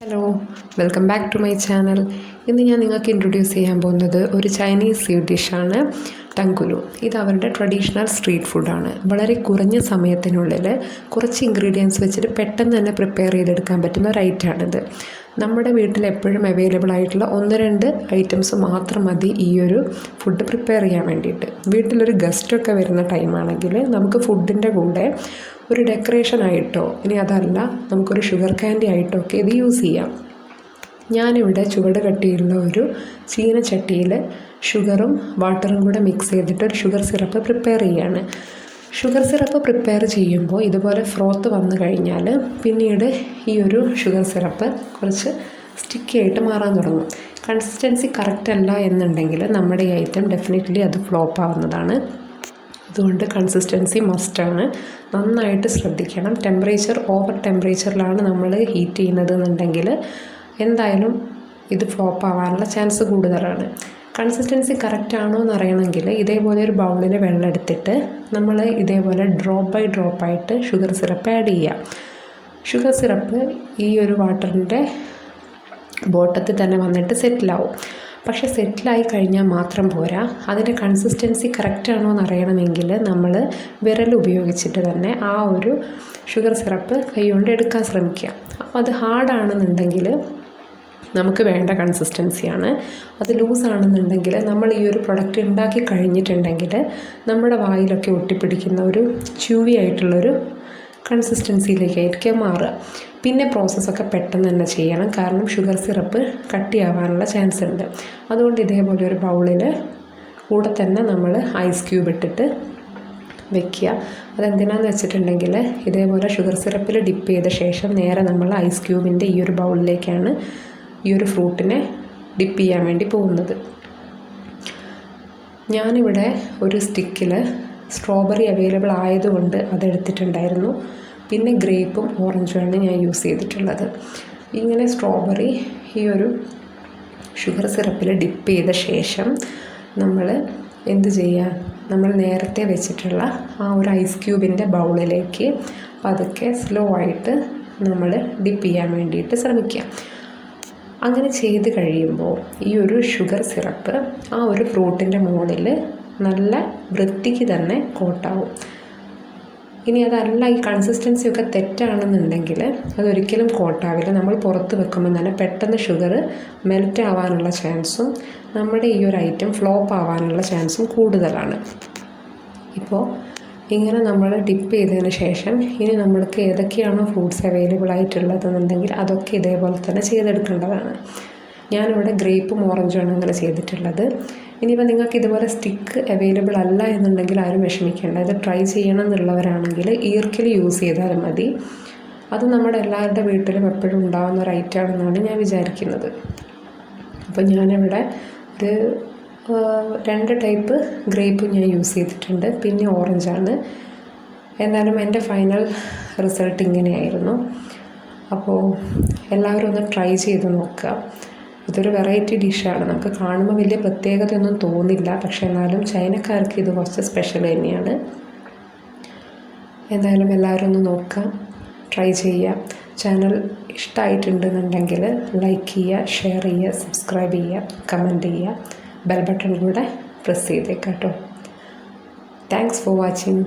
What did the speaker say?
Hello, welcome back to my channel. ഇന്ന് ഞാൻ നിങ്ങൾക്ക് ഇൻട്രൊഡ്യൂസ് ചെയ്യാൻ പോകുന്നത് ഒരു ചൈനീസ് സ്വീറ്റ് ഡിഷാണ് ടങ്കുലു. ഇത് അവരുടെ ട്രഡീഷണൽ സ്ട്രീറ്റ് ഫുഡാണ്. വളരെ കുറഞ്ഞ സമയത്തിനുള്ളിൽ കുറച്ച് ഇൻഗ്രീഡിയൻസ് വെച്ചിട്ട് പെട്ടെന്ന് തന്നെ പ്രിപ്പയർ ചെയ്തെടുക്കാൻ പറ്റുന്ന ഒരു ഐറ്റമാണിത്. നമ്മുടെ വീട്ടിൽ എപ്പോഴും അവൈലബിൾ ആയിട്ടുള്ള 1-2 ഐറ്റംസ് മാത്രം മതി ഈ ഒരു ഫുഡ് പ്രിപ്പയർ ചെയ്യാൻ വേണ്ടിയിട്ട്. വീട്ടിലൊരു ഗസ്റ്റൊക്കെ വരുന്ന ടൈമാണെങ്കിൽ നമുക്ക് ഫുഡിൻ്റെ കൂടെ ഒരു ഡെക്കറേഷനായിട്ടോ ഇനി അതല്ല നമുക്കൊരു ഷുഗർ ക്യാൻഡി ആയിട്ടോ ഒക്കെ ഇത് യൂസ് ചെയ്യാം. ഞാനിവിടെ ചുവട് കട്ടിയുള്ള ഒരു ചീനച്ചട്ടിയിൽ ഷുഗറും വാട്ടറും കൂടെ മിക്സ് ചെയ്തിട്ട് ഒരു ഷുഗർ സിറപ്പ് പ്രിപ്പയർ ചെയ്യുകയാണ്. ഷുഗർ സിറപ്പ് പ്രിപ്പയർ ചെയ്യുമ്പോൾ ഇതുപോലെ ഫ്രോത്ത് വന്നു കഴിഞ്ഞാൽ പിന്നീട് ഈ ഒരു ഷുഗർ സിറപ്പ് കുറച്ച് സ്റ്റിക്കി ആയിട്ട് മാറാൻ തുടങ്ങും. കൺസിസ്റ്റൻസി കറക്റ്റ് അല്ല എന്നുണ്ടെങ്കിൽ നമ്മുടെ ഈ ഐറ്റം ഡെഫിനറ്റ്ലി അത് ഫ്ലോപ്പ് ആവുന്നതാണ്. അതുകൊണ്ട് കൺസിസ്റ്റൻസി മസ്റ്റാണ്. നന്നായിട്ട് ശ്രദ്ധിക്കണം. ഓവർ ടെമ്പറേച്ചറിലാണ് നമ്മൾ ഹീറ്റ് ചെയ്യുന്നത് എന്നുണ്ടെങ്കിൽ എന്തായാലും ഇത് ഫ്ലോപ്പ് ആവാനുള്ള ചാൻസ് കൂടുതലാണ്. കൺസിസ്റ്റൻസി കറക്റ്റ് ആണോ എന്ന് അറിയണമെങ്കിൽ ഇതേപോലെ ഒരു ബൗളിൽ വെള്ളം എടുത്തിട്ട് നമ്മൾ ഇതേപോലെ ഡ്രോപ്പ് ബൈ ഡ്രോപ്പായിട്ട് ഷുഗർ സിറപ്പ് ആഡ് ചെയ്യുക. ഷുഗർ സിറപ്പ് ഈ ഒരു വാട്ടറിൻ്റെ ബോട്ടത്തിൽ തന്നെ വന്നിട്ട് സെറ്റിലാവും. പക്ഷേ സെറ്റിലായി കഴിഞ്ഞാൽ മാത്രം പോരാ, അതിൻ്റെ കൺസിസ്റ്റൻസി കറക്റ്റ് ആണോ എന്ന് അറിയണമെങ്കിൽ നമ്മൾ വിരൽ ഉപയോഗിച്ചിട്ട് തന്നെ ആ ഒരു ഷുഗർ സിറപ്പ് കൈകൊണ്ട് എടുക്കാൻ ശ്രമിക്കുക. അപ്പോൾ അത് ഹാർഡാണെന്നുണ്ടെങ്കിൽ നമുക്ക് വേണ്ട കൺസിസ്റ്റൻസിയാണ്. അത് ലൂസാണെന്നുണ്ടെങ്കിൽ നമ്മൾ ഈ ഒരു പ്രൊഡക്റ്റ് ഉണ്ടാക്കി കഴിഞ്ഞിട്ടുണ്ടെങ്കിൽ നമ്മുടെ വായിലൊക്കെ ഒട്ടിപ്പിടിക്കുന്ന ഒരു ച്യൂവി ആയിട്ടുള്ളൊരു കൺസിസ്റ്റൻസിയിലേക്കായിരിക്കും മാറുക. പിന്നെ പ്രോസസ്സൊക്കെ പെട്ടെന്ന് തന്നെ ചെയ്യണം, കാരണം ഷുഗർ സിറപ്പ് കട്ടിയാവാനുള്ള ചാൻസ് ഉണ്ട്. അതുകൊണ്ട് ഇതേപോലെ ഒരു ബൗളിൽ കൂടെ തന്നെ നമ്മൾ ഐസ് ക്യൂബ് ഇട്ടിട്ട് വെക്കുക. അതെന്തിനാന്ന് വെച്ചിട്ടുണ്ടെങ്കിൽ ഇതേപോലെ ഷുഗർ സിറപ്പിൽ ഡിപ്പ് ചെയ്ത ശേഷം നേരെ നമ്മൾ ഐസ് ക്യൂബിൻ്റെ ഈ ഒരു ബൗളിലേക്കാണ് ഈ ഒരു ഫ്രൂട്ടിനെ ഡിപ്പ് ചെയ്യാൻ വേണ്ടി പോകുന്നത്. ഞാനിവിടെ ഒരു സ്റ്റിക്കിൽ സ്ട്രോബെറി അവൈലബിൾ ആയതുകൊണ്ട് അതെടുത്തിട്ടുണ്ടായിരുന്നു. പിന്നെ ഗ്രേപ്പും ഓറഞ്ചുമാണ് ഞാൻ യൂസ് ചെയ്തിട്ടുള്ളത്. ഇങ്ങനെ സ്ട്രോബെറി ഈ ഒരു ഷുഗർ സിറപ്പിൽ ഡിപ്പ് ചെയ്ത ശേഷം നമ്മൾ എന്ത് ചെയ്യുക, നമ്മൾ നേരത്തെ വെച്ചിട്ടുള്ള ആ ഒരു ഐസ് ക്യൂബിൻ്റെ ബൗളിലേക്ക് പതുക്കെ സ്ലോ ആയിട്ട് നമ്മൾ ഡിപ്പ് ചെയ്യാൻ വേണ്ടിയിട്ട് ശ്രമിക്കുക. അങ്ങനെ ചെയ്ത് കഴിയുമ്പോൾ ഈ ഒരു ഷുഗർ സിറപ്പ് ആ ഒരു ഫ്രൂട്ടിൻ്റെ മുകളിൽ നല്ല വൃത്തിക്ക് തന്നെ കോട്ടാവും. ഇനി അതല്ല, ഈ കൺസിസ്റ്റൻസിയൊക്കെ തെറ്റാണെന്നുണ്ടെങ്കിൽ അതൊരിക്കലും കോട്ടാവില്ല. നമ്മൾ പുറത്ത് വെക്കുമ്പോൾ തന്നെ പെട്ടെന്ന് ഷുഗർ മെൽറ്റ് ആവാനുള്ള ചാൻസും നമ്മുടെ ഈ ഒരു ഐറ്റം ഫ്ലോപ്പ് ആവാനുള്ള ചാൻസും കൂടുതലാണ്. ഇപ്പോൾ ഇങ്ങനെ നമ്മൾ ഡിപ്പ് ചെയ്തതിന് ശേഷം ഇനി നമ്മൾക്ക് ഏതൊക്കെയാണോ ഫ്രൂട്ട്സ് അവൈലബിൾ ആയിട്ടുള്ളതെന്നുണ്ടെങ്കിൽ അതൊക്കെ ഇതേപോലെ തന്നെ ചെയ്തെടുക്കേണ്ടതാണ്. ഞാനിവിടെ ഗ്രേപ്പും ഓറഞ്ചുമാണ് അങ്ങനെ ചെയ്തിട്ടുള്ളത്. ഇനിയിപ്പോൾ നിങ്ങൾക്ക് ഇതുപോലെ സ്റ്റിക്ക് അവൈലബിൾ അല്ല എന്നുണ്ടെങ്കിൽ ആരും വിഷമിക്കേണ്ട. ഇത് ട്രൈ ചെയ്യണം എന്നുള്ളവരാണെങ്കിൽ ഈർക്കിൽ യൂസ് ചെയ്താലും മതി. അത് നമ്മുടെ എല്ലാവരുടെ വീട്ടിലും എപ്പോഴും ഉണ്ടാകുന്ന ഒരു ഐറ്റമാണെന്നാണ് ഞാൻ വിചാരിക്കുന്നത്. അപ്പോൾ ഞാനിവിടെ ഒരു 2 ടൈപ്പ് ഗ്രേപ്പ് ഞാൻ യൂസ് ചെയ്തിട്ടുണ്ട്, പിന്നെ ഓറഞ്ചാണ്. എന്നാലും എൻ്റെ ഫൈനൽ റിസൾട്ട് ഇങ്ങനെയായിരുന്നു. അപ്പോൾ എല്ലാവരും ഒന്ന് ട്രൈ ചെയ്ത് നോക്കുക. ഇതൊരു വെറൈറ്റി ഡിഷാണ്. നമുക്ക് കാണുമ്പോൾ വലിയ പ്രത്യേകതയൊന്നും തോന്നില്ല, പക്ഷെ എന്നാലും ചൈനക്കാർക്ക് ഇത് കുറച്ച് സ്പെഷ്യൽ തന്നെയാണ്. എന്തായാലും എല്ലാവരും ഒന്ന് നോക്കാം, ട്രൈ ചെയ്യുക. ചാനൽ ഇഷ്ടമായിട്ടുണ്ടെന്നുണ്ടെങ്കിൽ ലൈക്ക് ചെയ്യുക, ഷെയർ ചെയ്യുക, സബ്സ്ക്രൈബ് ചെയ്യുക, കമൻറ്റ് ചെയ്യുക, ബെൽ ബട്ടൺ കൂടെ പ്രസ് ചെയ്തേക്കാം കേട്ടോ. Thanks for watching.